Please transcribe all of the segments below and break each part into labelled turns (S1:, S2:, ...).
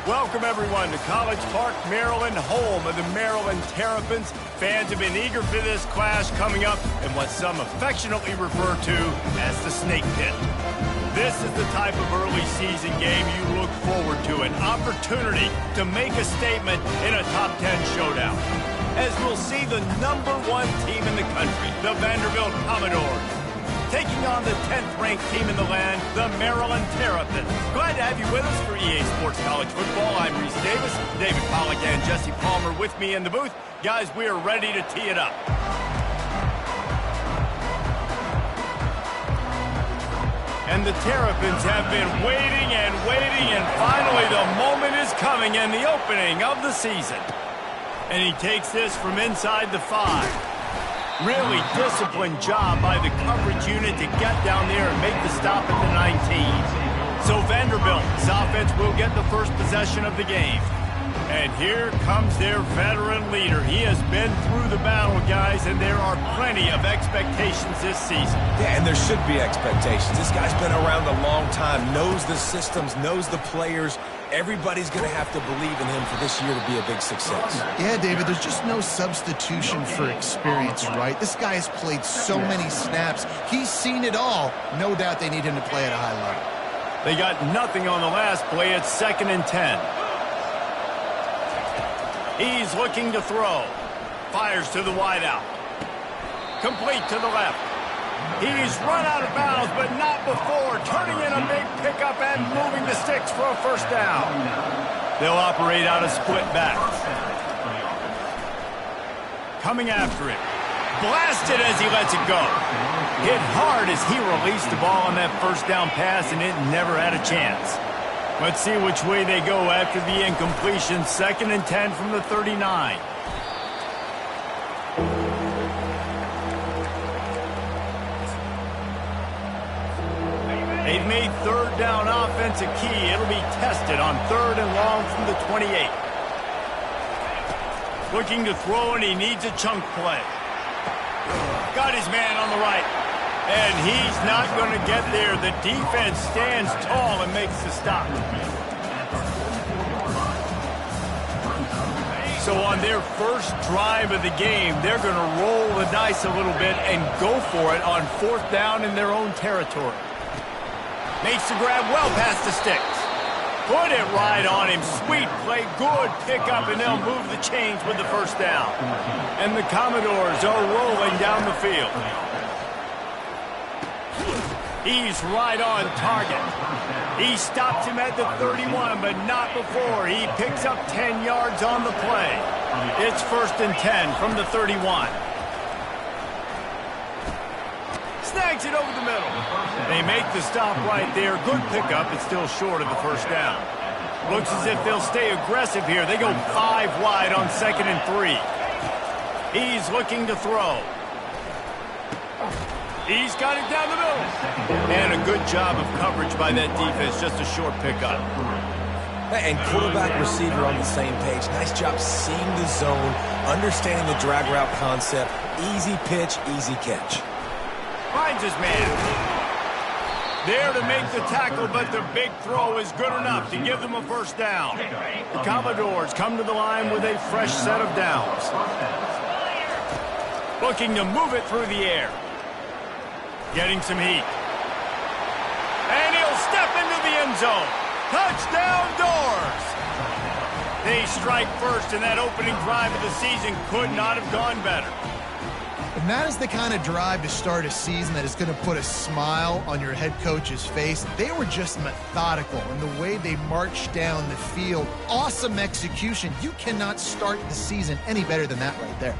S1: Welcome, everyone, to College Park, Maryland, home of the Maryland Terrapins. Fans have been eager for this clash coming up in what some affectionately refer to as the Snake Pit. This is the type of early season game you look forward to, an opportunity to make a statement in a top 10 showdown. As we'll see the #1 team in the country, the Vanderbilt Commodores, taking on the 10th-ranked team in the land, the Maryland Terrapins. Glad to have you with us for EA Sports College Football. I'm Reese Davis, David Pollack and Jesse Palmer with me in the booth. Guys, we are ready to tee it up. And the Terrapins have been waiting, and finally the moment is coming in the opening of the season. And he takes this from inside the 5. Really disciplined job by the coverage unit to get down there and make the stop at the 19. So Vanderbilt's offense will get the first possession of the game. And here comes their veteran leader. He has been through the battle, guys, and there are plenty of expectations this season.
S2: Yeah, and there should be expectations. This guy's been around a long time, knows the systems, knows the players. Everybody's going to have to believe in him for this year to be a big success.
S3: Yeah, David, there's just no substitution for experience, right? This guy has played so many snaps. He's seen it all. No doubt they need him to play at a high level.
S1: They got nothing on the last play. It's 2nd and 10. He's looking to throw. Fires to the wideout. Complete to the left. He's run out of bounds, but not before. Turning in a big pickup and moving the sticks for a first down. They'll operate out of split backs. Coming after it. Blasted as he lets it go. Hit hard as he released the ball on that first down pass, and it never had a chance. Let's see which way they go after the incompletion. 2nd and 10 from the 39. They've made 3rd down offense a key. It'll be tested on 3rd and long from the 28. Looking to throw, and he needs a chunk play. Got his man on the right. And he's not going to get there. The defense stands tall and makes the stop. So on their first drive of the game, they're going to roll the dice a little bit and go for it on 4th down in their own territory. Makes the grab well past the sticks. Put it right on him. Sweet play, good pickup, and they'll move the chains with the first down. And the Commodores are rolling down the field. He's right on target. He stops him at the 31, but not before. He picks up 10 yards on the play. It's 1st and 10 from the 31. Snags it over the middle. They make the stop right there. Good pickup. It's still short of the first down. Looks as if they'll stay aggressive here. They go 5 wide on 2nd and 3. He's looking to throw. He's got it down the middle. And a good job of coverage by that defense. Just a short pickup.
S2: And quarterback receiver on the same page. Nice job seeing the zone, understanding the drag route concept. Easy pitch, easy catch.
S1: Finds his man. There to make the tackle, but the big throw is good enough to give them a first down. The Commodores come to the line with a fresh set of downs. Looking to move it through the air. Getting some heat. And he'll step into the end zone. Touchdown Doors! They strike first, and that opening drive of the season could not have gone better.
S3: And that is the kind of drive to start a season that is going to put a smile on your head coach's face. They were just methodical in the way they marched down the field. Awesome execution. You cannot start the season any better than that right there.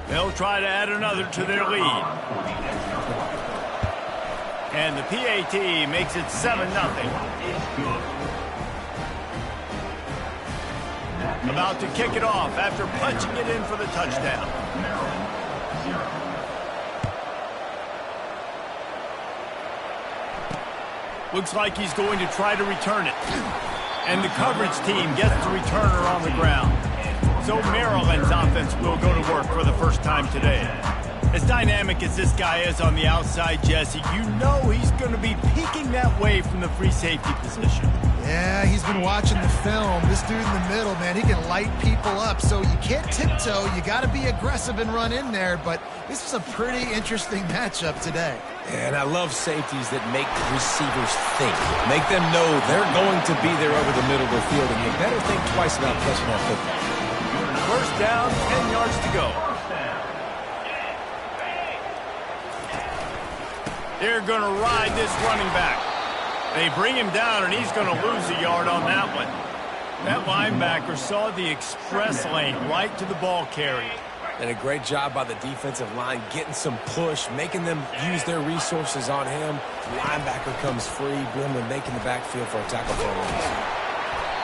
S1: They'll try to add another to their lead. And the PAT makes it 7-0. About to kick it off after punching it in for the touchdown. Looks like he's going to try to return it. And the coverage team gets the returner on the ground. So Maryland's offense will go to work for the first time today. As dynamic as this guy is on the outside, Jesse, you know he's going to be peeking that way from the free safety position.
S3: Yeah, he's been watching the film. This dude in the middle, man, he can light people up. So you can't tiptoe. You got to be aggressive and run in there. But this is a pretty interesting matchup today.
S2: And I love safeties that make receivers think. Make them know they're going to be there over the middle of the field, and you better think twice about catching that football.
S1: First down, 10 yards to go. They're going to ride this running back. They bring him down, and he's going to lose a yard on that one. That linebacker saw the express lane right to the ball carrier.
S2: And a great job by the defensive line getting some push, making them use their resources on him. Linebacker comes free, Brimley making the backfield for a tackle for a loss.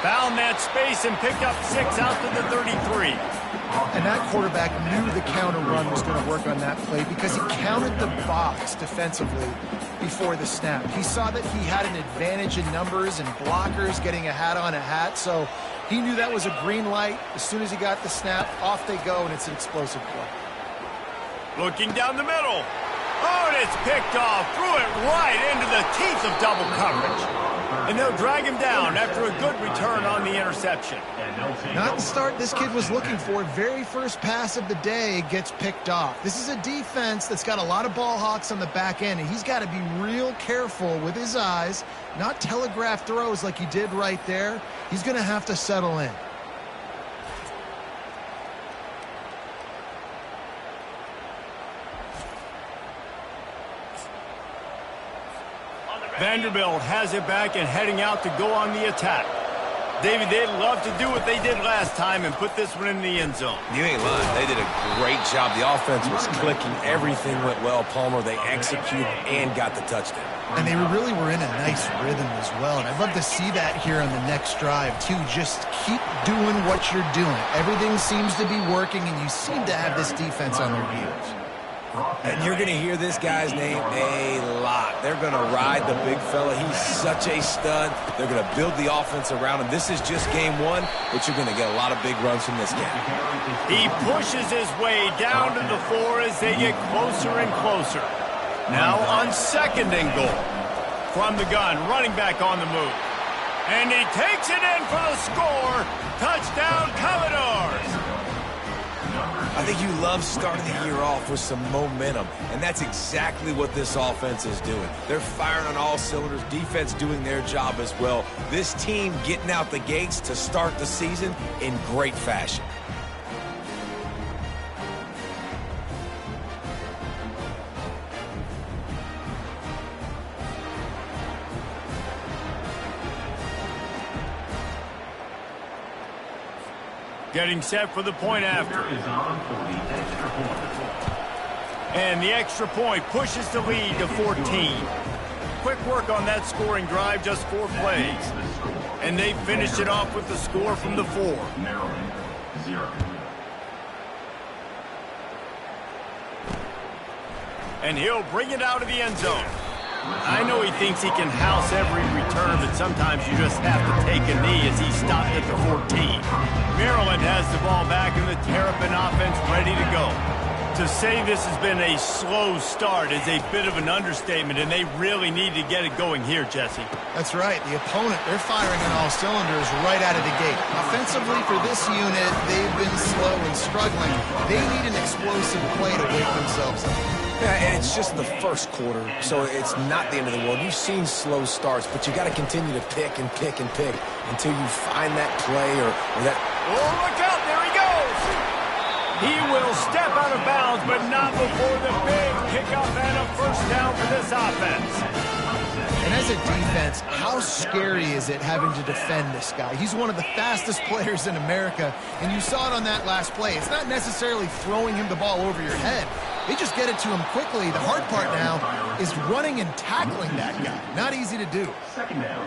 S1: Found that space and picked up 6 out to the 33.
S3: And that quarterback knew the counter run was going to work on that play because he counted the box defensively before the snap. He saw that he had an advantage in numbers and blockers getting a hat on a hat, so he knew that was a green light. As soon as he got the snap, off they go, and it's an explosive play.
S1: Looking down the middle. Oh, and it's picked off. Threw it right into the teeth of double coverage. And they'll drag him down after a good return on the interception.
S3: Not the start this kid was looking for. Very first pass of the day gets picked off. This is a defense that's got a lot of ball hawks on the back end, and he's got to be real careful with his eyes, not telegraph throws like he did right there. He's going to have to settle in.
S1: Vanderbilt has it back and heading out to go on the attack. David, they'd love to do what they did last time and put this one in the end zone.
S2: You ain't lying. They did a great job. The offense was clicking. Everything went well. Palmer, they executed and got the touchdown.
S3: And they really were in a nice rhythm as well. And I'd love to see that here on the next drive, too. Just keep doing what you're doing. Everything seems to be working, and you seem to have this defense on their heels.
S2: And you're going to hear this guy's name a lot. They're going to ride the big fella. He's such a stud. They're going to build the offense around him. This is just game one, but you're going to get a lot of big runs from this guy.
S1: He pushes his way down to the floor as they get closer and closer. Now on 2nd and goal. From the gun, running back on the move. And he takes it in for the score. Touchdown, Commodores.
S2: I think you love starting the year off with some momentum, and that's exactly what this offense is doing. They're firing on all cylinders, defense doing their job as well. This team getting out the gates to start the season in great fashion.
S1: Getting set for the point after. And the extra point pushes the lead to 14. Quick work on that scoring drive, just 4 plays. And they finished it off with the score from the 4.
S4: Maryland, 0.
S1: And he'll bring it out of the end zone. I know he thinks he can house every return, but sometimes you just have to take a knee as he stopped at the 14. Maryland has the ball back and the Terrapin offense ready to go. To say this has been a slow start is a bit of an understatement, and they really need to get it going here, Jesse.
S3: That's right. The opponent, they're firing on all cylinders right out of the gate. Offensively for this unit, they've been slow and struggling. They need an explosive play to wake themselves up.
S2: Yeah, and it's just the first quarter, so it's not the end of the world. You've seen slow starts, but you got to continue to pick and pick and pick until you find that play or that.
S1: Oh, look out! There he goes! He will step out of bounds, but not before the big pickup and a first down for this offense.
S3: And as a defense, how scary is it having to defend this guy? He's one of the fastest players in America, and you saw it on that last play. It's not necessarily throwing him the ball over your head. They just get it to him quickly. The hard part now is running and tackling that guy. Not easy to do.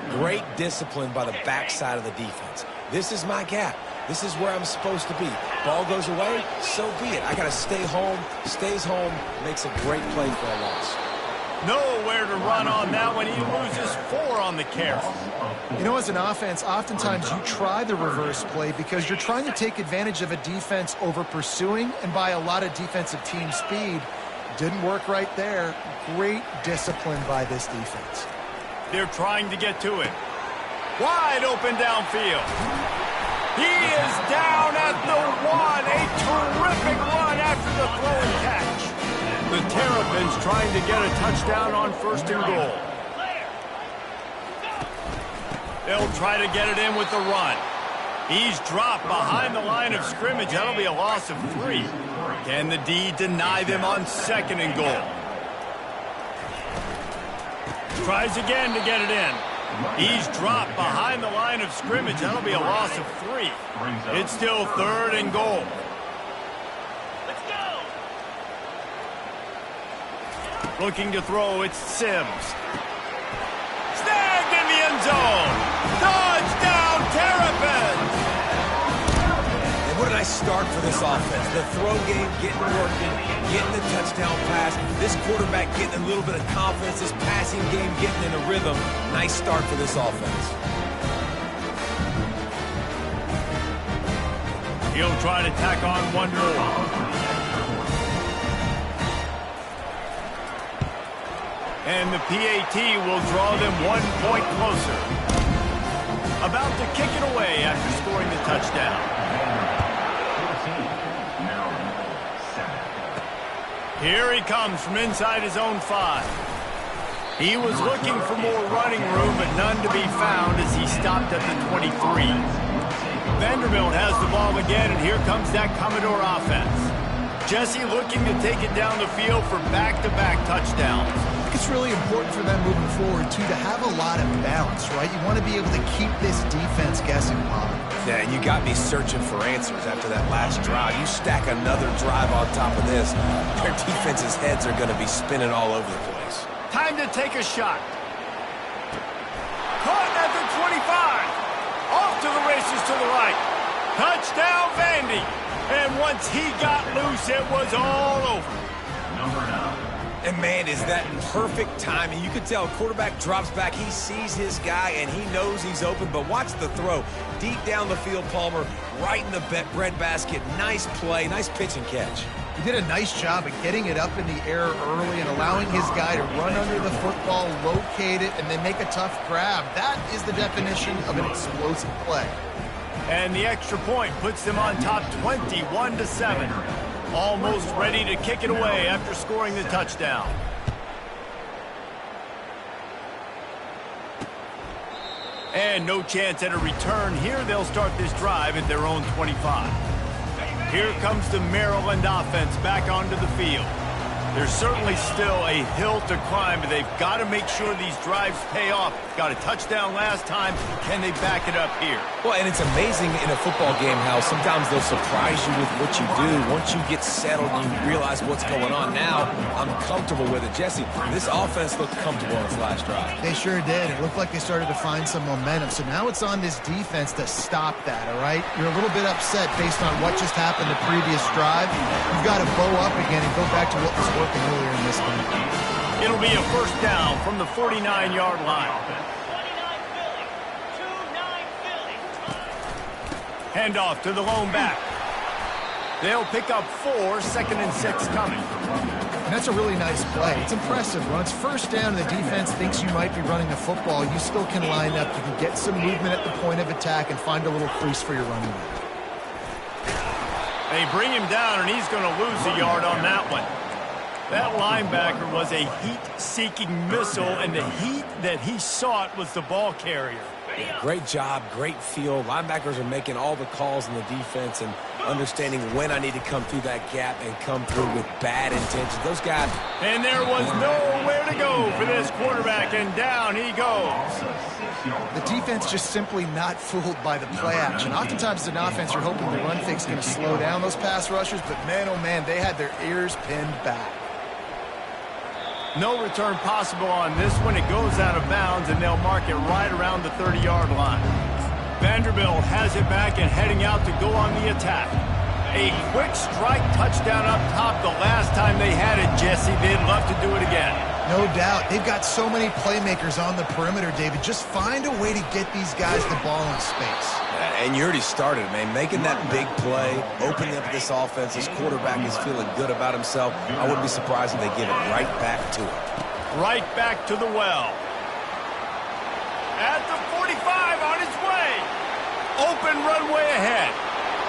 S2: Great discipline by the backside of the defense. This is my gap. This is where I'm supposed to be. Ball goes away, so be it. I got to stay home. Stays home, makes a great play for a loss.
S1: Nowhere to run on that one. He loses 4 on the carry.
S3: You know, as an offense, oftentimes you try the reverse play because you're trying to take advantage of a defense over pursuing and by a lot of defensive team speed. Didn't work right there. Great discipline by this defense.
S1: They're trying to get to it. Wide open downfield. He is down at the 1. A terrific run after the throw and catch. The Terrapins trying to get a touchdown on 1st and goal. They'll try to get it in with the run. He's dropped behind the line of scrimmage. That'll be a loss of 3. Can the D deny them on 2nd and goal? Tries again to get it in. He's dropped behind the line of scrimmage. That'll be a loss of 3. It's still 3rd and goal. Let's go. Looking to throw, it's Sims. Snagged in the end zone. Touchdown, Terrapins.
S2: And what a nice start for this offense. The throw game getting working, getting the touchdown pass. This quarterback getting a little bit of confidence. This passing game getting in a rhythm. Nice start for this offense.
S1: He'll try to tack on one more. And the PAT will draw them 1 point closer. About to kick it away after scoring the touchdown. Here he comes from inside his own 5. He was looking for more running room, but none to be found as he stopped at the 23. Vanderbilt has the ball again, and here comes that Commodore offense. Jesse looking to take it down the field for back-to-back touchdowns.
S3: I think it's really important for them moving forward, too, to have a lot of balance, right? You want to be able to keep this defense guessing, Bob.
S2: Yeah, and you got me searching for answers after that last drive. You stack another drive on top of this, their defense's heads are going to be spinning all over the place.
S1: Time to take a shot. Caught at the 25. Off to the races to the right. Touchdown, Vandy. And once he got loose, it was all over.
S4: Number 9.
S2: And, man, is that perfect timing. You can tell quarterback drops back. He sees his guy, and he knows he's open. But watch the throw. Deep down the field, Palmer, right in the bread basket. Nice play, nice pitch and catch.
S3: He did a nice job of getting it up in the air early and allowing his guy to run under the football, locate it, and then make a tough grab. That is the definition of an explosive play.
S1: And the extra point puts them on top 21-7. Almost ready to kick it away after scoring the touchdown. And no chance at a return. Here they'll start this drive at their own 25. Here comes the Maryland offense back onto the field. There's certainly still a hill to climb, but they've got to make sure these drives pay off. Got a touchdown last time. Can they back it up here?
S2: Well, and it's amazing in a football game how sometimes they'll surprise you with what you do. Once you get settled and you realize what's going on now, I'm comfortable with it. Jesse, this offense looked comfortable on its last drive.
S3: They sure did. It looked like they started to find some momentum. So now it's on this defense to stop that, all right? You're a little bit upset based on what just happened the previous drive. You've got to bow up again and go back to what was working earlier in this game.
S1: It'll be a first down from the 49-yard line. Handoff to the lone back. They'll pick up 4, 2nd and 6 coming.
S3: And that's a really nice play. It's impressive. When it's first down and the defense thinks you might be running the football, you still can line up. You can get some movement at the point of attack and find a little crease for your running back.
S1: They bring him down, and he's going to lose a yard on that one. That linebacker was a heat-seeking missile, and the heat that he sought was the ball carrier.
S2: Yeah, great job, great feel. Linebackers are making all the calls in the defense and understanding when I need to come through that gap and come through with bad intentions. Those guys.
S1: And there was nowhere to go for this quarterback, and down he goes.
S3: The defense just simply not fooled by the play action. Oftentimes as an offense, you're hoping the run fake's going to slow down those pass rushers, but man, oh man, they had their ears pinned back.
S1: No return possible on this one. It goes out of bounds, and they'll mark it right around the 30-yard line. Vanderbilt has it back and heading out to go on the attack. A quick strike touchdown up top the last time they had it, Jesse. They'd love to do it again.
S3: No doubt. They've got so many playmakers on the perimeter, David. Just find a way to get these guys the ball in space.
S2: And you already started, man. Making that big play, opening up this offense. This quarterback is feeling good about himself. I wouldn't be surprised if they give it right back to him.
S1: Right back to the well. At the 45, on his way. Open runway ahead.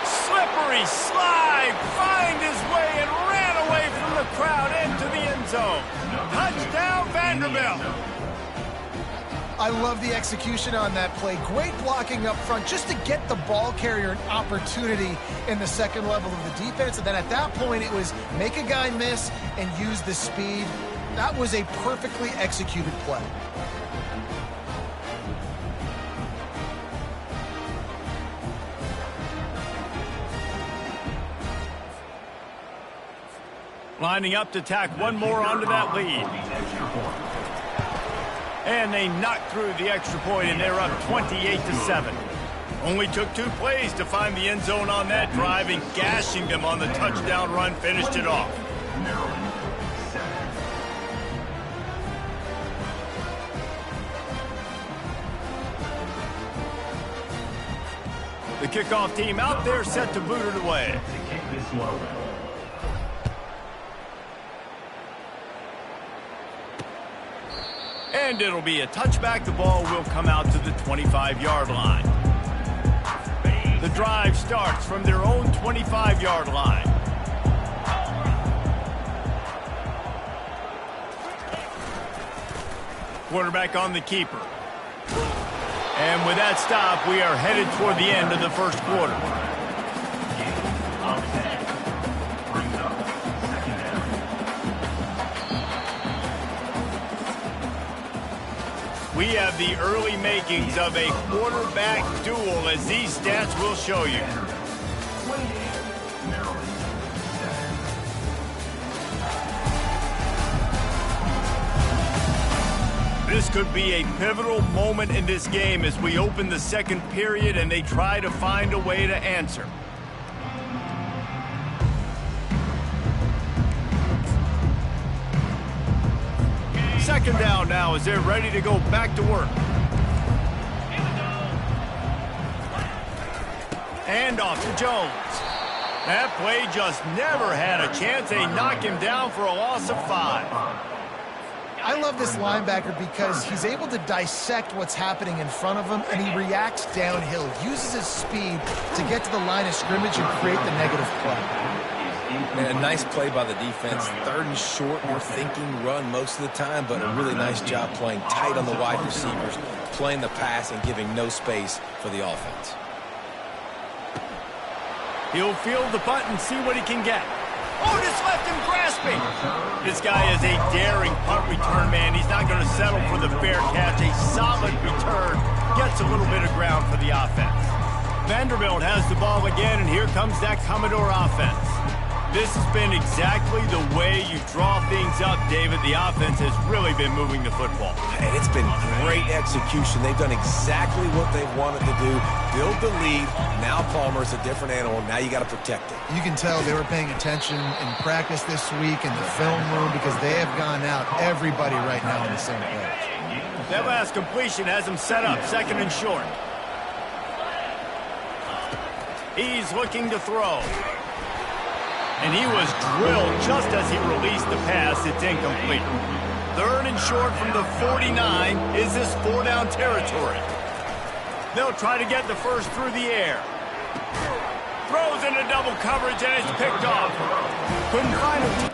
S1: Slippery slide. Find his way and ran away from the crowd into the end zone. Touchdown, Vanderbilt.
S3: I love the execution on that play. Great blocking up front just to get the ball carrier an opportunity in the second level of the defense. And then at that point, it was make a guy miss and use the speed. That was a perfectly executed play.
S1: Lining up to tack one more onto that lead. And they knocked through the extra point, and they're up 28-7. Only took 2 plays to find the end zone on that drive, and gashing them on the touchdown run finished it off. The kickoff team out there set to boot it away. And it'll be a touchback. The ball will come out to the 25-yard line. The drive starts from their own 25-yard line. Quarterback on the keeper. And with that stop, we are headed toward the end of the first quarter. We have the early makings of a quarterback duel, as these stats will show you. This could be a pivotal moment in this game as we open the second period and they try to find a way to answer. Second down now as they're ready to go back to work. And off to Jones. That play just never had a chance. They knock him down for a loss of 5.
S3: I love this linebacker because he's able to dissect what's happening in front of him, and he reacts downhill, uses his speed to get to the line of scrimmage and create the negative play.
S2: Man, a nice play by the defense. 3rd and short, you're thinking run most of the time, but a really nice job playing tight on the wide receivers, playing the pass and giving no space for the offense.
S1: He'll field the punt and see what he can get. Oh, just left him grasping. This guy is a daring punt return man. He's not going to settle for the fair catch. A solid return. Gets a little bit of ground for the offense. Vanderbilt has the ball again, and here comes that Commodore offense. This has been exactly the way you draw things up, David. The offense has really been moving the football.
S2: And it's been great execution. They've done exactly what they wanted to do. Build the lead. Now Palmer's a different animal. Now you got to protect it.
S3: You can tell they were paying attention in practice this week in the film room because they have gone out, everybody right now on the same page.
S1: That last completion has him set up, 2nd and short. He's looking to throw. And he was drilled just as he released the pass. It's incomplete. 3rd and short from the 49. Is this 4-down territory? They'll try to get the first through the air. Throws into double coverage and it's picked off. Couldn't find him.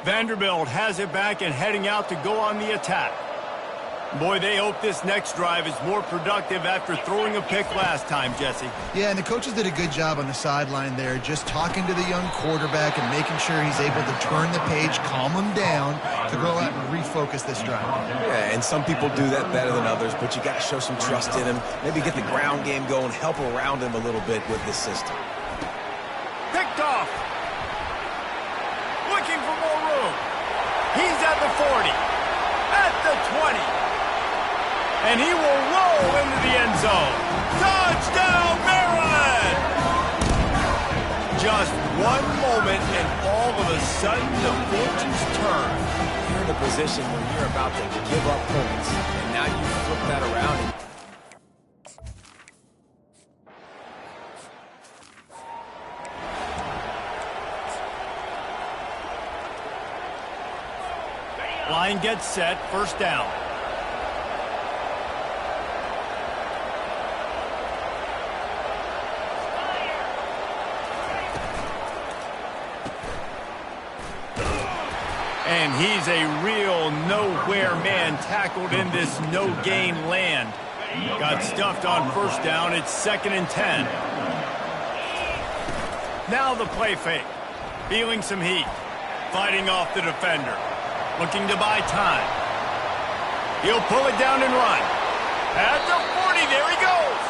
S1: Vanderbilt has it back and heading out to go on the attack. Boy, they hope this next drive is more productive after throwing a pick last time, Jesse.
S3: Yeah, and the coaches did a good job on the sideline there, just talking to the young quarterback and making sure he's able to turn the page, calm him down to go out and refocus this drive.
S2: Yeah, and some people do that better than others, but you got to show some trust in him. Maybe get the ground game going, help around him a little bit with this system.
S1: Picked off. Looking for more room. He's at the 40, at the 20, and he will roll into the end zone. Touchdown, Maryland! Just one moment, and all of a sudden, the fortunes turn.
S2: You're in a position where you're about to give up points, and now you flip that around.
S1: Line gets set, first down. And he's a real nowhere man tackled in this no-gain land. Got stuffed on first down. It's 2nd and 10. Now the play fake. Feeling some heat. Fighting off the defender. Looking to buy time. He'll pull it down and run. At the 40, there he goes.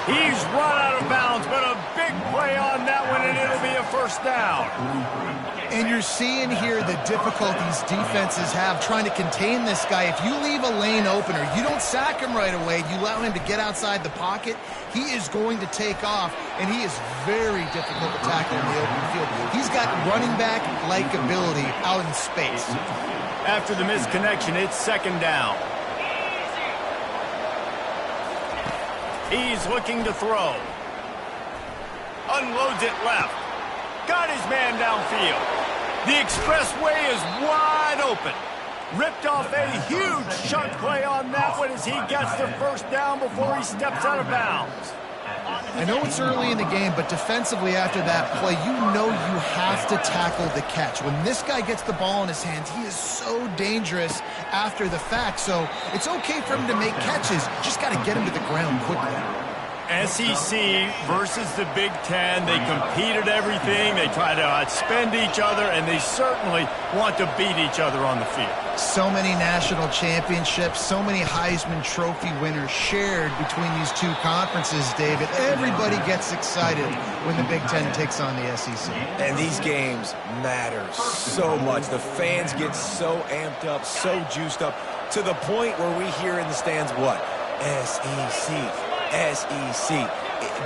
S1: He's run out of bounds, but a big play on that one, and it'll be a first down.
S3: And you're seeing here the difficulties defenses have trying to contain this guy. If you leave a lane open or you don't sack him right away, you allow him to get outside the pocket, he is going to take off, and he is very difficult to tackle in the open field. He's got running back-like ability out in space.
S1: After the misconnection, it's 2nd down. He's looking to throw. Unloads it left. Got his man downfield. The expressway is wide open. Ripped off a huge chunk play on that one as he gets the first down before he steps out of bounds.
S3: I know it's early in the game, but defensively after that play, you know you have to tackle the catch. When this guy gets the ball in his hands, he is so dangerous after the fact. So it's okay for him to make catches. Just got to get him to the ground quickly.
S1: SEC versus the Big Ten. They compete at everything. They try to outspend each other, and they certainly want to beat each other on the field.
S3: So many national championships, so many Heisman Trophy winners shared between these two conferences, David. Everybody gets excited when the Big Ten takes on the SEC.
S2: And these games matter so much. The fans get so amped up, so juiced up, to the point where we hear in the stands what? SEC. SEC.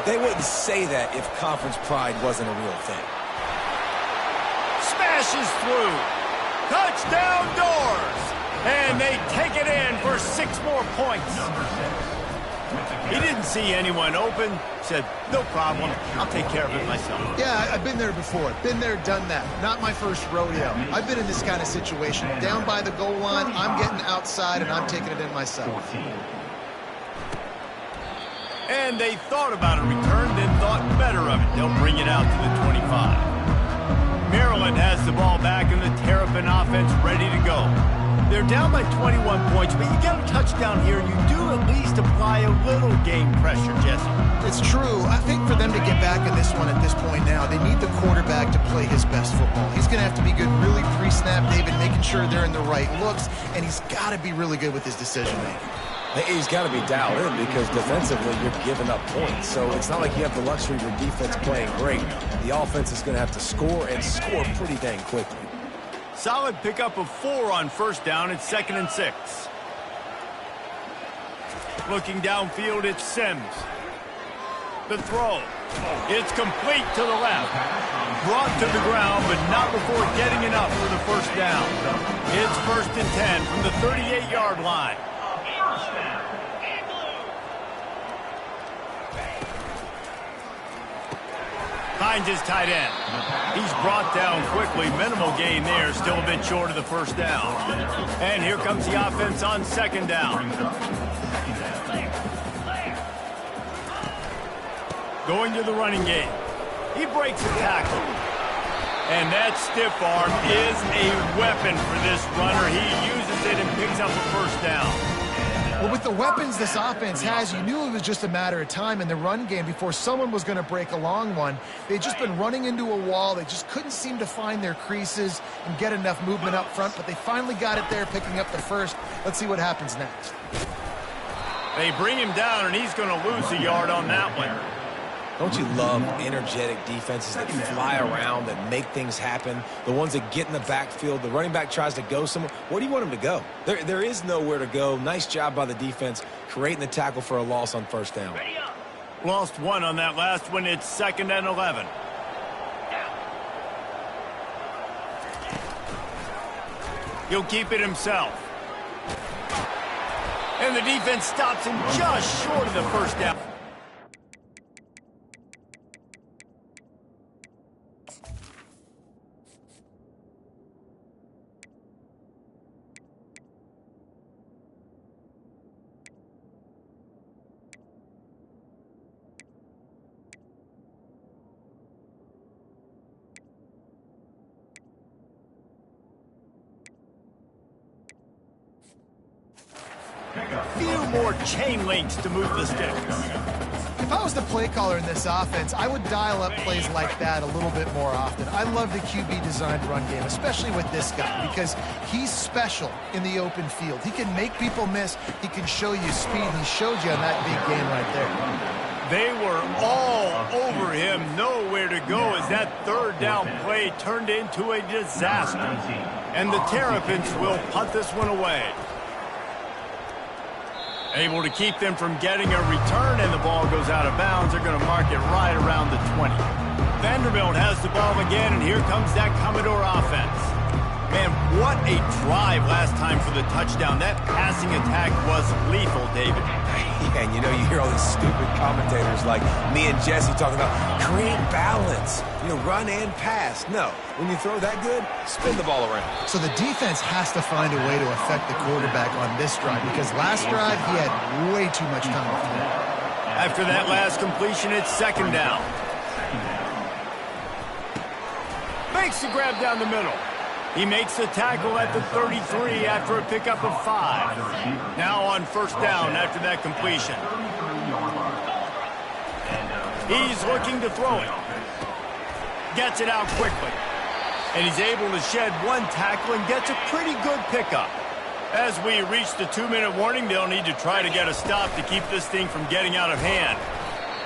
S2: They wouldn't say that if conference pride wasn't a real thing.
S1: Smashes through. Touchdown Doors. And they take it in for 6 more points. He didn't see anyone open. Said, no problem. I'll take care of it myself.
S3: Yeah, I've been there before. Been there, done that. Not my first rodeo. I've been in this kind of situation. Down by the goal line, I'm getting outside, and I'm taking it in myself.
S1: And they thought about a return, then thought better of it. They'll bring it out to the 25. Maryland has the ball back, and the Terrapin offense ready to go. They're down by 21 points, but you get a touchdown here, you do at least apply a little game pressure, Jesse.
S3: It's true. I think for them to get back in this one at this point now, they need the quarterback to play his best football. He's going to have to be good really pre-snap, David, making sure they're in the right looks, and he's got to be really good with his decision-making.
S2: He's got to be dialed in because defensively you're giving up points. So it's not like you have the luxury of your defense playing great. The offense is going to have to score and score pretty dang quickly.
S1: Solid pickup of 4 on first down. It's 2nd and 6. Looking downfield, it's Sims. The throw. It's complete to the left. Brought to the ground, but not before getting enough for the first down. It's 1st and 10 from the 38-yard line. Finds his tight end. He's brought down quickly. Minimal gain there. Still a bit short of the first down. And here comes the offense on 2nd down. Going to the running game. He breaks a tackle. And that stiff arm is a weapon for this runner. He uses it and picks up a first down.
S3: Well, with the weapons this offense has, you knew it was just a matter of time in the run game before someone was going to break a long one. They'd just been running into a wall. They just couldn't seem to find their creases and get enough movement up front, but they finally got it there, picking up the first. Let's see what happens next.
S1: They bring him down, and he's going to lose a yard on that one.
S2: Don't you love energetic defenses that fly around, that make things happen? The ones that get in the backfield, the running back tries to go somewhere. Where do you want him to go? There is nowhere to go. Nice job by the defense, creating the tackle for a loss on first down.
S1: Lost 1 on that last one. It's 2nd and 11. He'll keep it himself. And the defense stops him just short of the first down. Few more chain links to move the sticks.
S3: If I was the play caller in this offense, I would dial up plays like that a little bit more often. I love the QB-designed run game, especially with this guy, because he's special in the open field. He can make people miss. He can show you speed. He showed you on that big game right there.
S1: They were all over him, nowhere to go as that third down play turned into a disaster. And the Terrapins will punt this one away. Able to keep them from getting a return, and the ball goes out of bounds. They're going to mark it right around the 20. Vanderbilt has the ball again, and here comes that Commodore offense. Man, what a drive last time for the touchdown. That passing attack was lethal, David.
S2: Yeah, and you know, you hear all these stupid commentators like me and Jesse talking about create balance. You know, run and pass. No, when you throw that good, spin the ball around.
S3: So the defense has to find a way to affect the quarterback on this drive, because last drive he had way too much time to throw.
S1: After that last completion, it's second down. Makes the grab down the middle. He makes the tackle at the 33 after a pickup of 5. Now on first down after that completion. He's looking to throw it. Gets it out quickly. And he's able to shed one tackle and gets a pretty good pickup. As we reach the 2-minute warning, they'll need to try to get a stop to keep this thing from getting out of hand.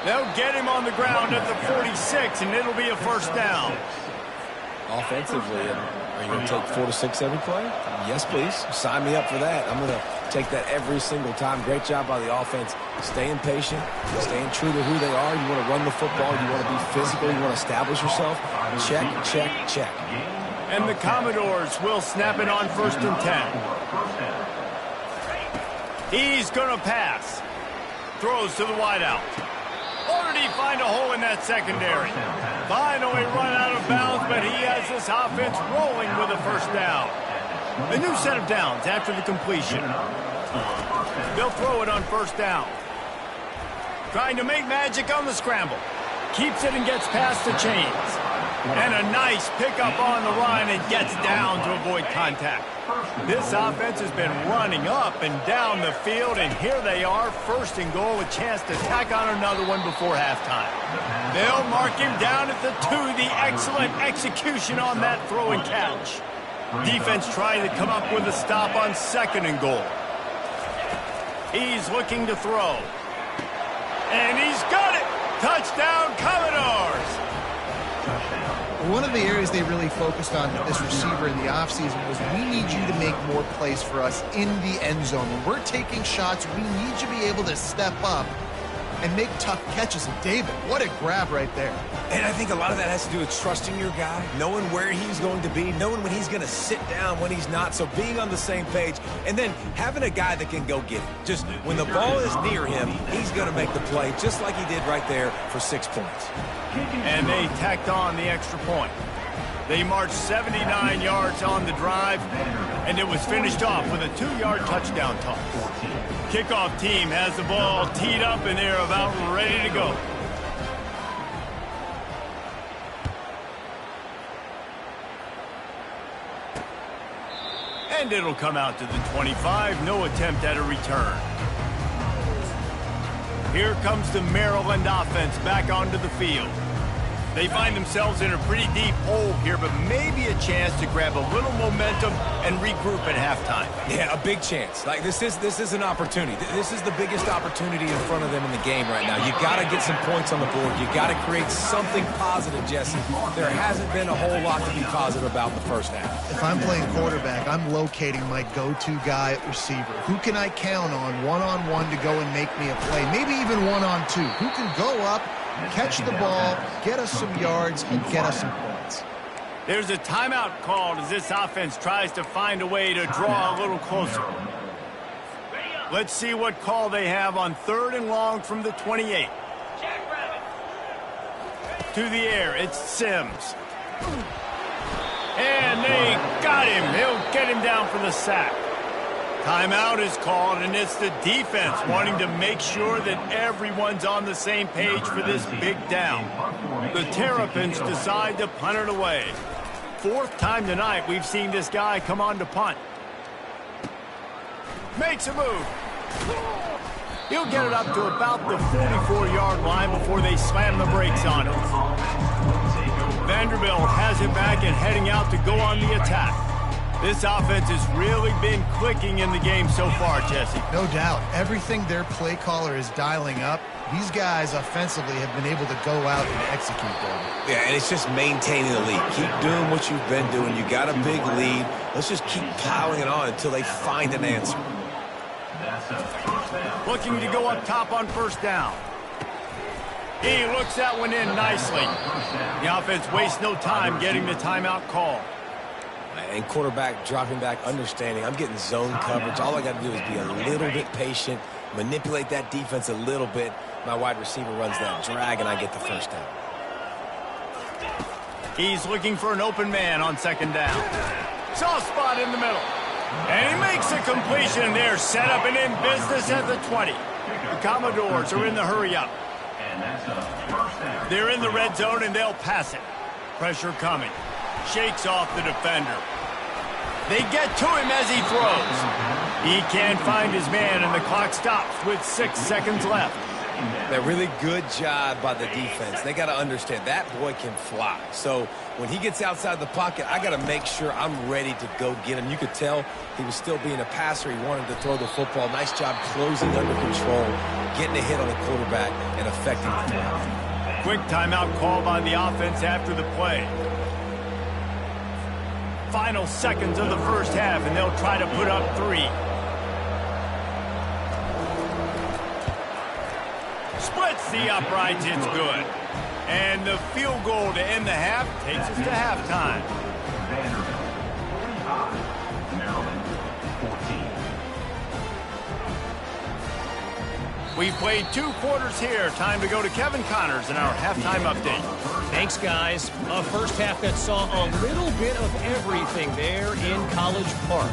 S1: They'll get him on the ground at the 46, and it'll be a first down.
S2: Offensively, are you going to take 4 to 6 every play? Yes, please. Sign me up for that. I'm going to take that every single time. Great job by the offense. Staying patient, staying true to who they are. You want to run the football. You want to be physical. You want to establish yourself. Check, check, check.
S1: And the Commodores will snap it on first and 10. He's going to pass. Throws to the wideout. Or did he find a hole in that secondary? Finally run out of bounds, but he has this offense rolling with a first down. A new set of downs after the completion. They'll throw it on first down. Trying to make magic on the scramble. Keeps it and gets past the chains. And a nice pickup on the run and gets down to avoid contact. This offense has been running up and down the field, and here they are, first and goal, a chance to tack on another one before halftime. They'll mark him down at the 2, the excellent execution on that throw and catch. Defense trying to come up with a stop on second and goal. He's looking to throw. And he's got it! Touchdown, Commodores!
S3: One of the areas they really focused on with this receiver in the offseason was, we need you to make more plays for us in the end zone. When we're taking shots, we need you to be able to step up and make tough catches. And David, what a grab right there.
S2: And I think a lot of that has to do with trusting your guy, knowing where he's going to be, knowing when he's going to sit down, when he's not. So being on the same page, and then having a guy that can go get it. Just when the ball is near him, he's going to make the play, just like he did right there for 6 points.
S1: And they tacked on the extra point. They marched 79 yards on the drive, and it was finished off with a 2-yard touchdown toss. Kickoff team has the ball teed up, and they're about ready to go. And it'll come out to the 25. No attempt at a return. Here comes the Maryland offense back onto the field. They find themselves in a pretty deep hole here, but maybe a chance to grab a little momentum and regroup at halftime.
S2: Yeah, a big chance. Like, this is an opportunity. This is the biggest opportunity in front of them in the game right now. You got to get some points on the board. You got to create something positive, Jesse. There hasn't been a whole lot to be positive about in the first half.
S3: If I'm playing quarterback, I'm locating my go-to guy at receiver. Who can I count on one-on-one to go and make me a play? Maybe even one-on-two. Who can go up, catch the ball, get us some yards, and get us some points?
S1: There's a timeout called as this offense tries to find a way to draw a little closer. Let's see what call they have on 3rd and long from the 28. To the air, it's Sims. And they got him. He'll get him down for the sack. Timeout is called, and it's the defense wanting to make sure that everyone's on the same page for this big down. The Terrapins decide to punt it away. 4th time tonight we've seen this guy come on to punt. Makes a move. He'll get it up to about the 44-yard line before they slam the brakes on him. Vanderbilt has it back and heading out to go on the attack. This offense has really been clicking in the game so far, Jesse.
S3: No doubt. Everything their play caller is dialing up, these guys offensively have been able to go out and execute them.
S2: Yeah, and it's just maintaining the lead. Keep doing what you've been doing. You got a big lead. Let's just keep piling it on until they find an answer.
S1: Looking to go up top on 1st down. He looks that one in nicely. The offense wastes no time getting the timeout call.
S2: And quarterback dropping back, understanding I'm getting zone coverage. All I got to do is be a little bit patient, manipulate that defense a little bit. My wide receiver runs that drag, and I get the 1st down.
S1: He's looking for an open man on 2nd down. Soft spot in the middle. And he makes a completion there. Set up and in business at the 20. The Commodores are in the hurry-up. They're in the red zone, and they'll pass it. Pressure coming. Shakes off the defender. They get to him as he throws. He can't find his man, and the clock stops with 6 seconds left.
S2: That really good job by the defense. They got to understand that boy can fly. So when he gets outside the pocket, I got to make sure I'm ready to go get him. You could tell he was still being a passer. He wanted to throw the football. Nice job closing under control, getting a hit on the quarterback, and affecting the throw.
S1: Quick timeout call by the offense after the play. Final seconds of the 1st half, and they'll try to put up 3. Splits the uprights, it's good. And the field goal to end the half takes us to halftime. We've played 2 quarters here. Time to go to Kevin Connors in our halftime update.
S5: Thanks, guys. A 1st half that saw a little bit of everything there in College Park.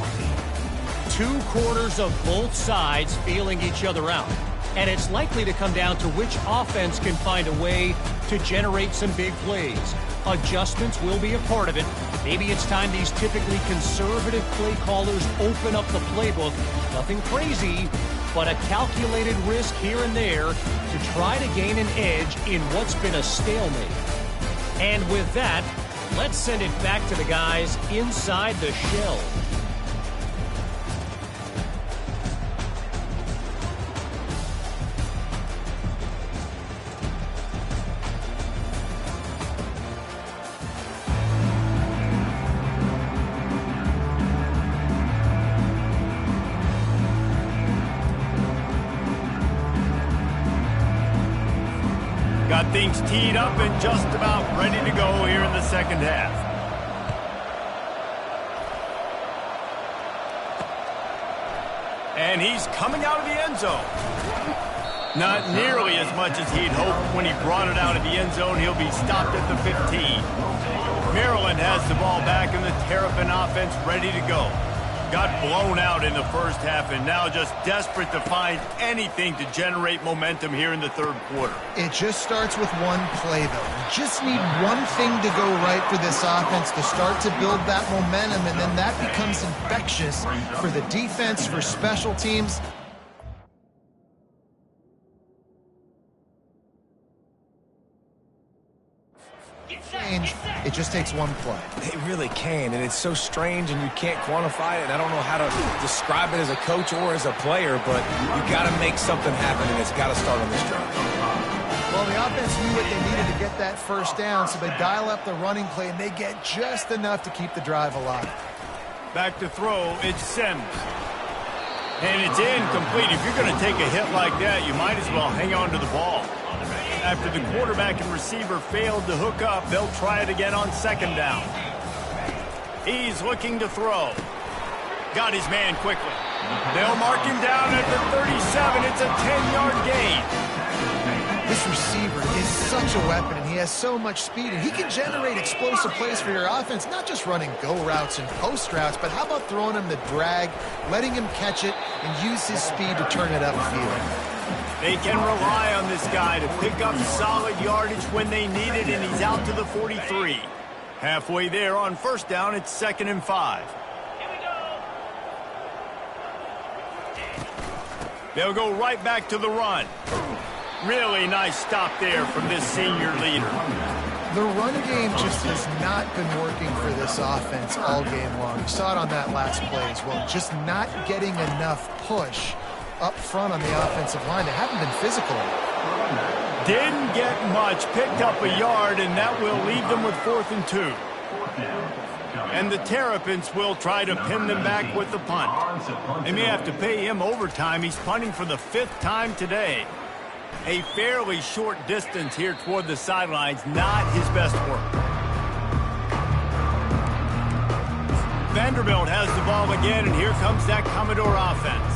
S5: 2 quarters of both sides feeling each other out. And it's likely to come down to which offense can find a way to generate some big plays. Adjustments will be a part of it. Maybe it's time these typically conservative play callers open up the playbook. Nothing crazy, but a calculated risk here and there to try to gain an edge in what's been a stalemate. And with that, let's send it back to the guys inside the shell.
S1: Got things teed up and just about ready to go here in the 2nd half. And he's coming out of the end zone. Not nearly as much as he'd hoped when he brought it out of the end zone. He'll be stopped at the 15. Maryland has the ball back and the Terrapin offense ready to go. Got blown out in the 1st half and now just desperate to find anything to generate momentum here in the 3rd quarter.
S3: It just starts with one play, though. You just need one thing to go right for this offense to start to build that momentum, and then that becomes infectious for the defense, for special teams. It just takes one play.
S2: They really can, and it's so strange, and you can't quantify it, and I don't know how to describe it as a coach or as a player, but you got to make something happen, and it's got to start on this drive.
S3: Well, the offense knew what they needed to get that 1st down, so they dial up the running play, and they get just enough to keep the drive alive.
S1: Back to throw, it's Sims. And it's incomplete. If you're going to take a hit like that, you might as well hang on to the ball. After the quarterback and receiver failed to hook up, they'll try it again on 2nd down. He's looking to throw. Got his man quickly. They'll mark him down at the 37. It's a 10-yard gain.
S3: This receiver is such a weapon, and he has so much speed, and he can generate explosive plays for your offense, not just running go routes and post routes, but how about throwing him the drag, letting him catch it, and use his speed to turn it upfield.
S1: They can rely on this guy to pick up solid yardage when they need it, and he's out to the 43. Halfway there on first down, it's 2nd and 5. They'll go right back to the run. Really nice stop there from this senior leader.
S3: The run game just has not been working for this offense all game long. You saw it on that last play as well. Just not getting enough push up front on the offensive line. They haven't been physical.
S1: Didn't get much. Picked up a yard, and that will leave them with 4th and 2. And the Terrapins will try to pin them back with the punt. They may have to pay him overtime. He's punting for the 5th time today. A fairly short distance here toward the sidelines, not his best work. Vanderbilt has the ball again, and here comes that Commodore offense.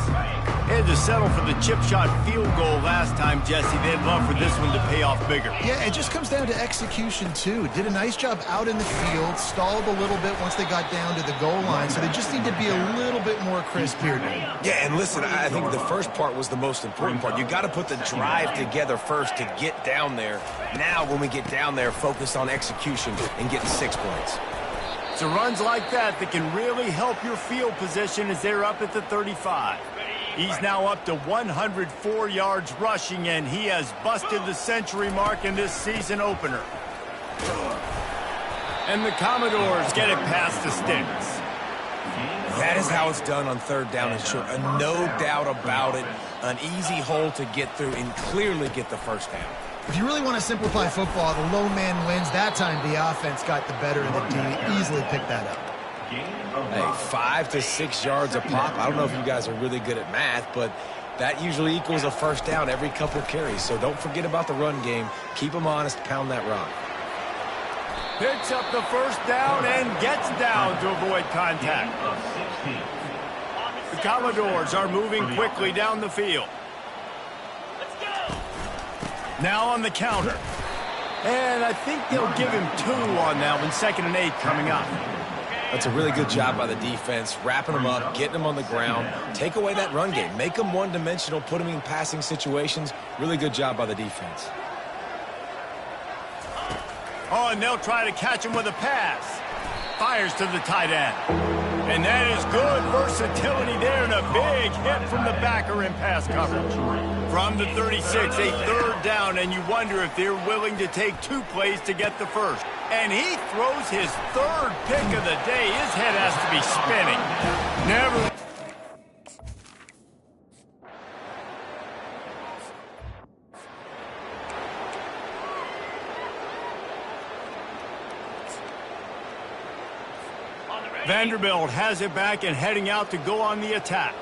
S1: They had to settle for the chip shot field goal last time, Jesse. They'd love for this one to pay off bigger.
S3: Yeah, it just comes down to execution, too. Did a nice job out in the field, stalled a little bit once they got down to the goal line, so they just need to be a little bit more crisp here.
S2: Yeah, and listen, I think the first part was the most important part. You got to put the drive together first to get down there. Now, when we get down there, focus on execution and getting 6 points.
S1: So runs like that can really help your field position as they're up at the 35. He's now up to 104 yards rushing, and he has busted the century mark in this season opener. And the Commodores get it past the sticks.
S2: That is how it's done on 3rd down and short. No doubt about it. An easy hole to get through and clearly get the first down.
S3: If you really want to simplify football, the low man wins. That time the offense got the better of the D. Easily picked that up.
S2: Hey, 5 to 6 yards a pop. I don't know if you guys are really good at math, but that usually equals a first down every couple carries. So don't forget about the run game. Keep them honest. Pound that rock.
S1: Picks up the first down and gets down to avoid contact. The Commodores are moving quickly down the field. Now on the counter. And I think they'll give him 2 on that one. 2nd and 8 coming up.
S2: That's a really good job by the defense, wrapping them up, getting them on the ground. Take away that run game. Make them one-dimensional, put them in passing situations. Really good job by the defense.
S1: Oh, and they'll try to catch him with a pass. Fires to the tight end. And that is good versatility there, and a big hit from the backer in pass coverage. From the 36, a 3rd down, and you wonder if they're willing to take 2 plays to get the first. And he throws his 3rd pick of the day. His head has to be spinning. Never. Vanderbilt has it back and heading out to go on the attack.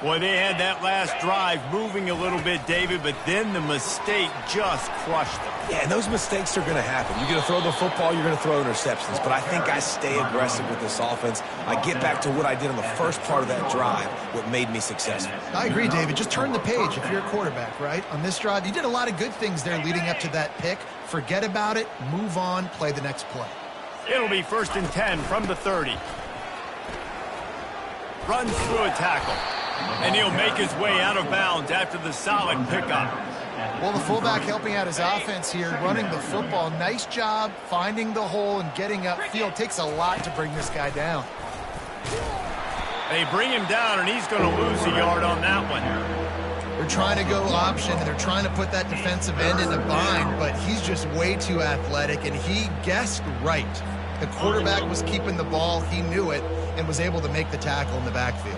S1: Boy, they had that last drive moving a little bit, David, but then the mistake just crushed them.
S2: Yeah, and those mistakes are going to happen. You're going to throw the football, you're going to throw interceptions. But I think I stay aggressive with this offense. I get back to what I did on the first part of that drive, what made me successful.
S3: I agree, David. Just turn the page if you're a quarterback, right? On this drive, you did a lot of good things there leading up to that pick. Forget about it, move on, play the next play.
S1: It'll be 1st and 10 from the 30. Runs through a tackle. And he'll make his way out of bounds after the solid pickup.
S3: Well, the fullback helping out his offense here, running the football. Nice job finding the hole and getting upfield. Takes a lot to bring this guy down.
S1: They bring him down, and he's going to lose a yard on that one.
S3: They're trying to go option, and they're trying to put that defensive end in a bind, but he's just way too athletic, and he guessed right. The quarterback was keeping the ball. He knew it and was able to make the tackle in the backfield.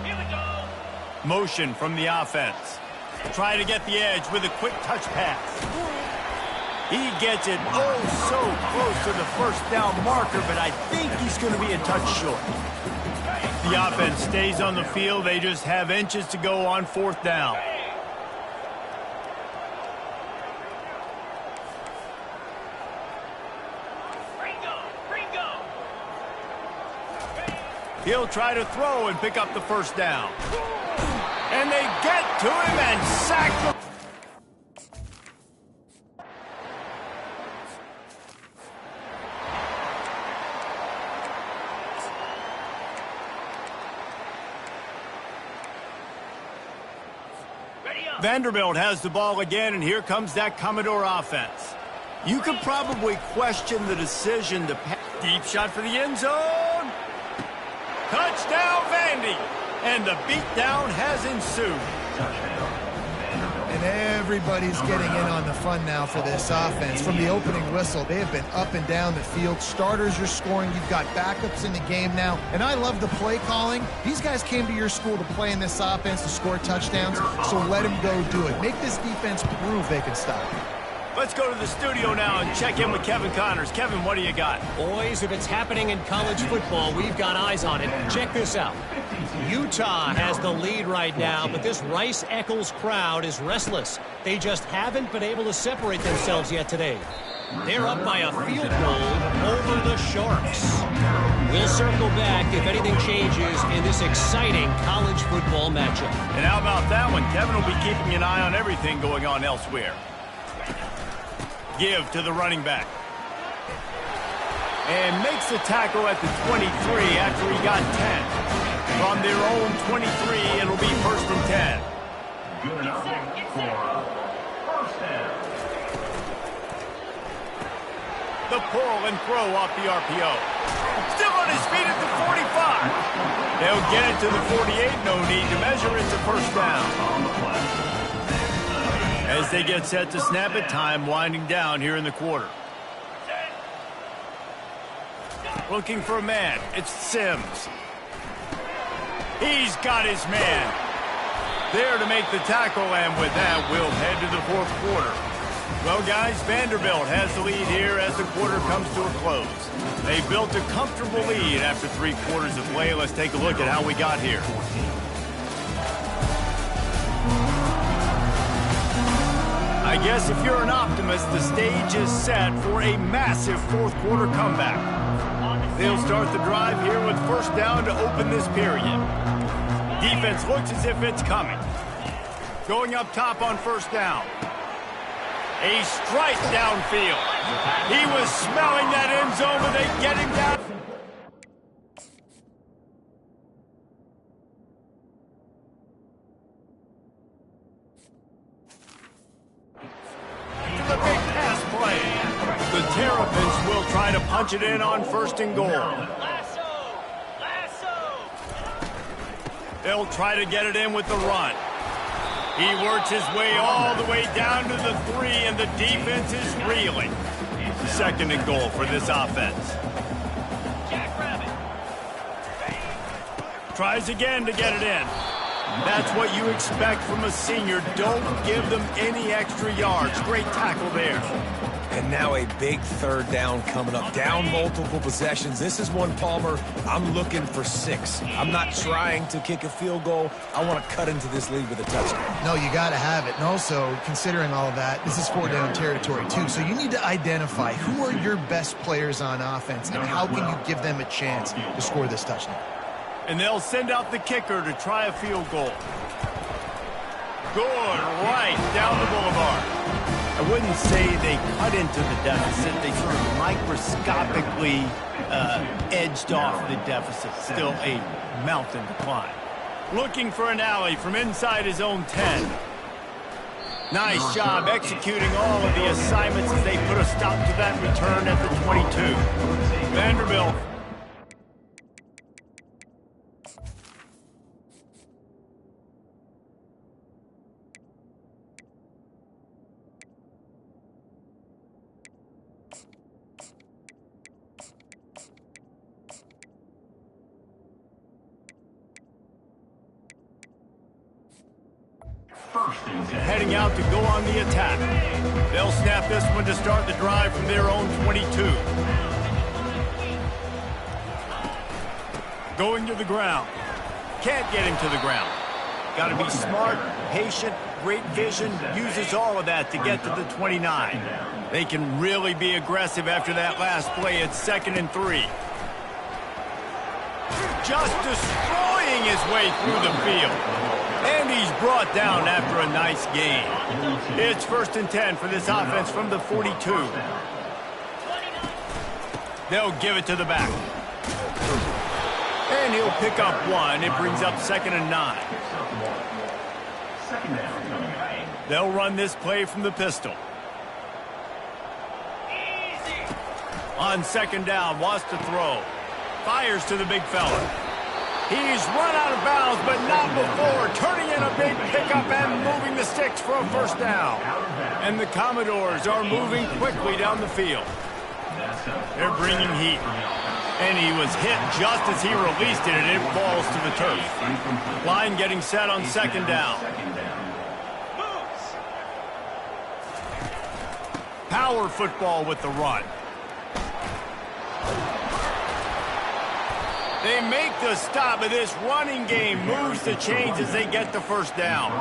S1: Motion from the offense. Try to get the edge with a quick touch pass. He gets it so close to the first down marker, but I think he's going to be a touch short. The offense stays on the field. They just have inches to go on 4th down. He'll try to throw and pick up the first down. And they get to him and sack him. Vanderbilt has the ball again, and here comes that Commodore offense. You could probably question the decision to pass. Deep shot for the end zone. Touchdown, Vandy. And the beatdown has ensued.
S3: And everybody's getting in on the fun now for this offense. From the opening whistle, they have been up and down the field. Starters are scoring. You've got backups in the game now. And I love the play calling. These guys came to your school to play in this offense to score touchdowns, so let them go do it. Make this defense prove they can stop it.
S1: Let's go to the studio now and check in with Kevin Connors. Kevin, what do you got?
S5: Boys, if it's happening in college football, we've got eyes on it. Check this out. Utah has the lead right now, but this Rice-Eccles crowd is restless. They just haven't been able to separate themselves yet today. They're up by a field goal over the Sharks. We'll circle back if anything changes in this exciting college football matchup.
S1: And how about that one? Kevin will be keeping an eye on everything going on elsewhere. Give to the running back. And makes the tackle at the 23 after he got 10. From their own 23, it'll be 1st and 10.
S4: Good enough for first down.
S1: The pull and throw off the RPO. Still on his feet at the 45. They'll get it to the 48. No need to measure it to first down. As they get set to snap it, time winding down here in the quarter. Looking for a man. It's Sims. He's got his man. There to make the tackle, and with that, we'll head to the 4th quarter. Well, guys, Vanderbilt has the lead here as the quarter comes to a close. They built a comfortable lead after 3 quarters of play. Let's take a look at how we got here. I guess if you're an optimist, the stage is set for a massive 4th quarter comeback. They'll start the drive here with first down to open this period. Defense looks as if it's coming. Going up top on first down. A strike downfield. He was smelling that end zone, but they get him down. The big pass play. The Terrapins will try to punch it in on 1st and goal. They'll try to get it in with the run. He works his way all the way down to the 3, and the defense is reeling. 2nd and goal for this offense. Tries again to get it in. That's what you expect from a senior. Don't give them any extra yards. Great tackle there.
S2: And now a big 3rd down coming up. Down multiple possessions. This is one, Palmer, I'm looking for 6. I'm not trying to kick a field goal. I want to cut into this lead with a touchdown.
S3: No, you got to have it. And also, considering all of that, this is 4-down territory, too. So you need to identify who are your best players on offense and how can you give them a chance to score this touchdown.
S1: And they'll send out the kicker to try a field goal. Good, right down the boulevard. I wouldn't say they cut into the deficit. They sort of microscopically edged off the deficit. Still a mountain to climb. Looking for an alley from inside his own 10. Nice job executing all of the assignments as they put a stop to that return at the 22. Vanderbilt. Heading out to go on the attack. They'll snap this one to start the drive from their own 22. Going to the ground. Can't get him to the ground. Got to be smart, patient, great vision. Uses all of that to get to the 29. They can really be aggressive after that last play. It's 2nd and 3. just destroying his way through the field. And he's brought down after a nice gain. It's 1st and 10 for this offense from the 42. They'll give it to the back. And he'll pick up 1. It brings up 2nd and 9. They'll run this play from the pistol. On 2nd down, wants to throw. Fires to the big fella. He's run out of bounds, but not before. Turning in a big pickup and moving the sticks for a 1st down. And the Commodores are moving quickly down the field. They're bringing heat. And he was hit just as he released it, and it falls to the turf. Line getting set on 2nd down. Power football with the run. They make the stop, but this running game moves the chains as they get the 1st down.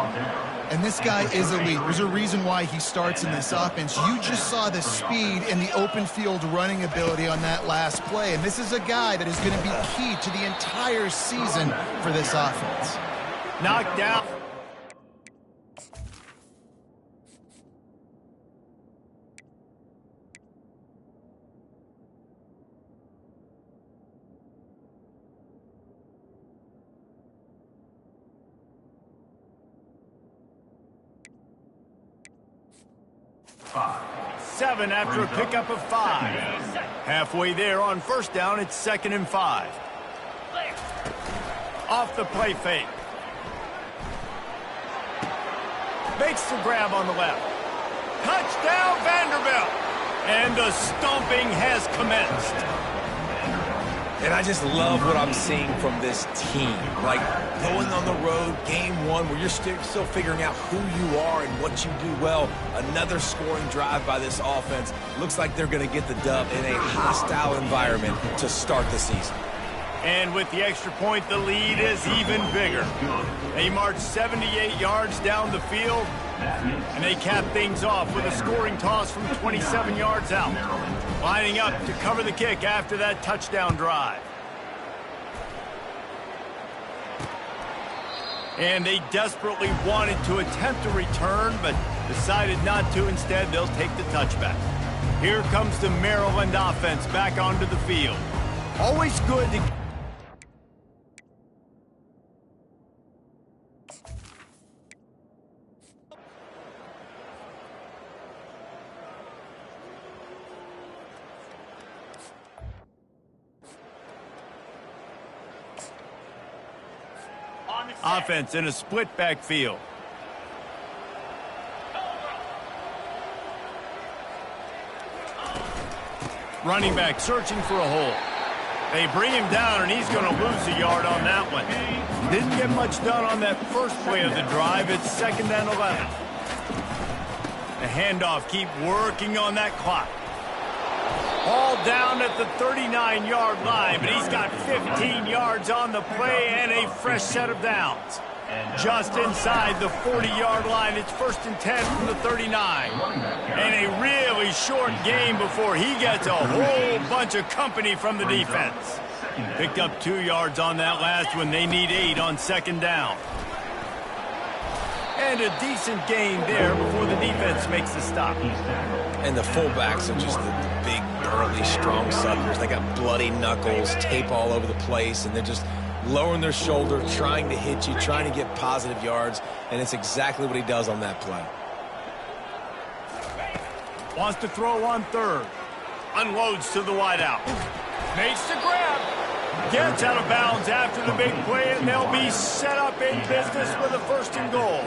S3: And this guy is elite. There's a reason why he starts in this offense. You just saw the speed and the open field running ability on that last play. And this is a guy that is going to be key to the entire season for this offense.
S1: Knocked down. Seven after a pickup of 5. Halfway there on 1st down, it's 2nd and 5. Off the play fake. Makes the grab on the left. Touchdown, Vanderbilt! And the stomping has commenced.
S2: And I just love what I'm seeing from this team. Like, going on the road, game 1, where you're still figuring out who you are and what you do well. Another scoring drive by this offense. Looks like they're going to get the dub in a hostile environment to start the season.
S1: And with the extra point, the lead is even bigger. They march 78 yards down the field, and they cap things off with a scoring toss from 27 yards out. Lining up to cover the kick after that touchdown drive. And they desperately wanted to attempt a return, but decided not to. Instead, they'll take the touchback. Here comes the Maryland offense back onto the field. Always good to... Offense in a split backfield. Running back searching for a hole. They bring him down, and he's going to lose a yard on that one. Didn't get much done on that first play of the drive. It's 2nd and 11. The handoff, keep working on that clock. All down at the 39-yard line, but he's got 15 yards on the play and a fresh set of downs. Just inside the 40-yard line, it's 1st and 10 from the 39. And a really short game before he gets a whole bunch of company from the defense. Picked up 2 yards on that last one. They need 8 on 2nd down. And a decent gain there before the defense makes the stop.
S2: And the fullbacks are just the big, burly, strong suckers. They got bloody knuckles, tape all over the place, and they're just lowering their shoulder, trying to hit you, trying to get positive yards, and it's exactly what he does on that play.
S1: Wants to throw on 3rd. Unloads to the wideout. Makes the grab. Gets out of bounds after the big play, and they'll be set up in business with a 1st and goal.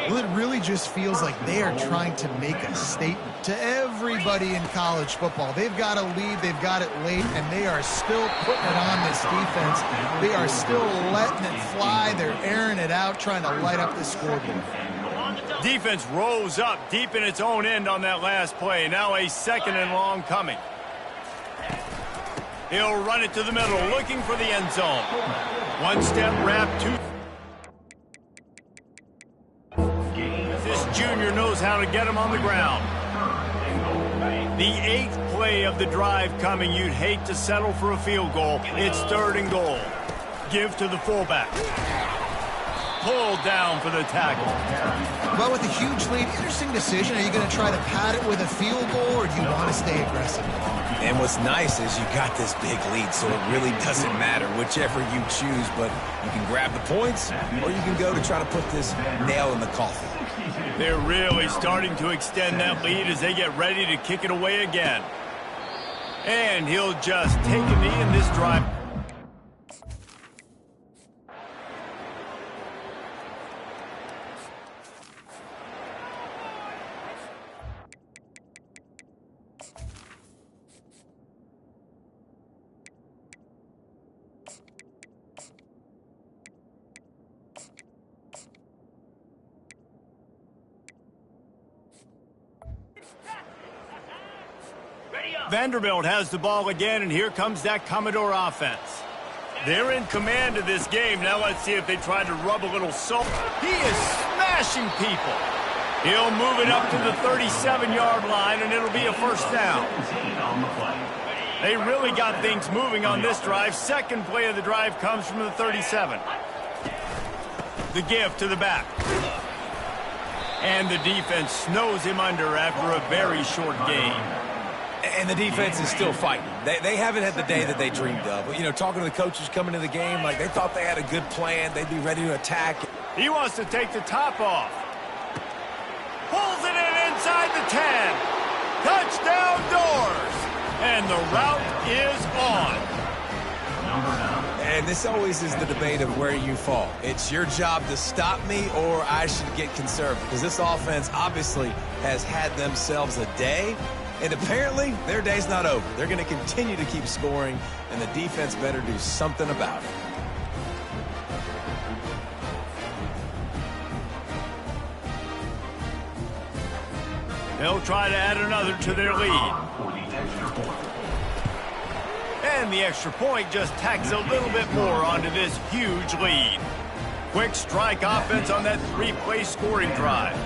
S3: Well, it really just feels like they are trying to make a statement to everybody in college football. They've got a lead, they've got it late, and they are still putting it on this defense. They are still letting it fly. They're airing it out, trying to light up the scoreboard.
S1: Defense rose up deep in its own end on that last play. Now a 2nd and long coming. He'll run it to the middle, looking for the end zone. One-step wrap, 2. This junior knows how to get him on the ground. The 8th play of the drive coming. You'd hate to settle for a field goal. It's 3rd and goal. Give to the fullback. Pulled down for the tackle.
S3: Well, with a huge lead, interesting decision. Are you going to try to pad it with a field goal, or do you want to stay aggressive?
S2: And what's nice is you got this big lead, so it really doesn't matter whichever you choose, but you can grab the points, or you can go to try to put this nail in the coffin.
S1: They're really starting to extend that lead as they get ready to kick it away again. And he'll just take a knee in this drive. Vanderbilt has the ball again, and here comes that Commodore offense. They're in command of this game. Now let's see if they try to rub a little salt. He is smashing people. He'll move it up to the 37-yard line, and it'll be a first down. They really got things moving on this drive. Second play of the drive comes from the 37. The give to the back. And the defense snows him under after a very short game.
S2: And the defense is still fighting. They haven't had the day that they dreamed of. But, you know, talking to the coaches coming to the game, like they thought they had a good plan. They'd be ready to attack.
S1: He wants to take the top off. Pulls it in inside the 10. Touchdown doors. And the route is on.
S2: And this always is the debate of where you fall. It's your job to stop me, or I should get conservative. Because this offense obviously has had themselves a day. And apparently, their day's not over. They're going to continue to keep scoring, and the defense better do something about it.
S1: They'll try to add another to their lead. And the extra point just tacks a little bit more onto this huge lead. Quick strike offense on that 3-play scoring drive.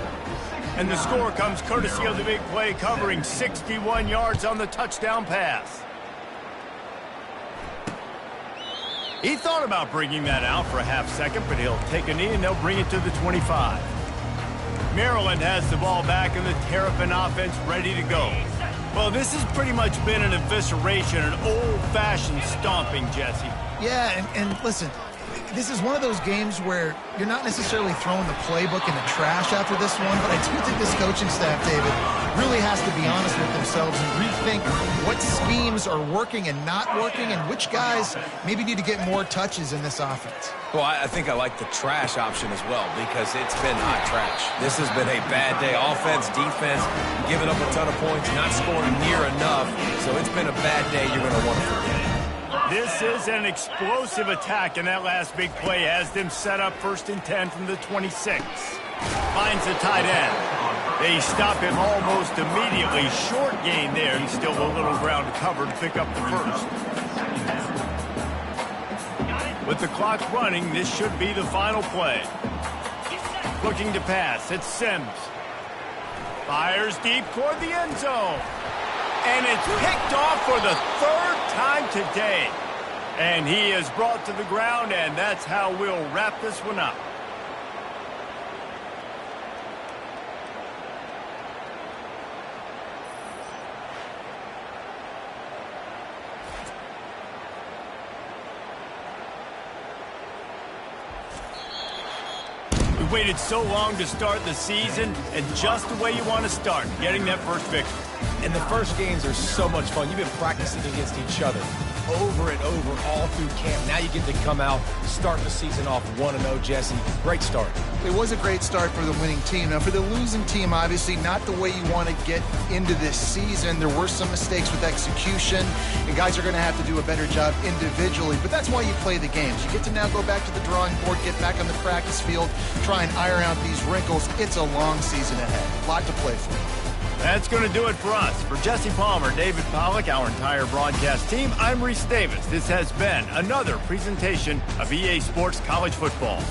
S1: And the score comes courtesy of the big play, covering 61 yards on the touchdown pass. He thought about bringing that out for a half second, but he'll take a knee and they'll bring it to the 25. Maryland has the ball back and the Terrapin offense ready to go. Well, this has pretty much been an evisceration, an old-fashioned stomping, Jesse.
S3: Yeah, and listen, this is one of those games where you're not necessarily throwing the playbook in the trash after this one, but I do think this coaching staff, David, really has to be honest with themselves and rethink what schemes are working and not working and which guys maybe need to get more touches in this offense.
S2: Well, I think I like the trash option as well because it's been hot trash. This has been a bad day. Offense, defense, giving up a ton of points, not scoring near enough. So it's been a bad day you're going to want to forget.
S1: This is an explosive attack, and that last big play has them set up 1st and 10 from the 26. Finds the tight end. They stop him almost immediately. Short gain there, and still a little ground covered to pick up the first. With the clock running, this should be the final play. Looking to pass, it's Sims. Fires deep toward the end zone. And it's picked off for the 3rd time today. And he is brought to the ground, and that's how we'll wrap this one up. We waited so long to start the season, and just the way you want to start, getting that first victory.
S2: And the first games are so much fun. You've been practicing against each other over and over all through camp. Now you get to come out, start the season off 1-0, Jesse. Great start.
S3: It was a great start for the winning team. Now, for the losing team, obviously not the way you want to get into this season. There were some mistakes with execution, and guys are going to have to do a better job individually. But that's why you play the games. You get to now go back to the drawing board, get back on the practice field, try and iron out these wrinkles. It's a long season ahead. A lot to play for.
S1: That's going to do it for us. For Jesse Palmer, David Pollack, our entire broadcast team, I'm Reese Davis. This has been another presentation of EA Sports College Football.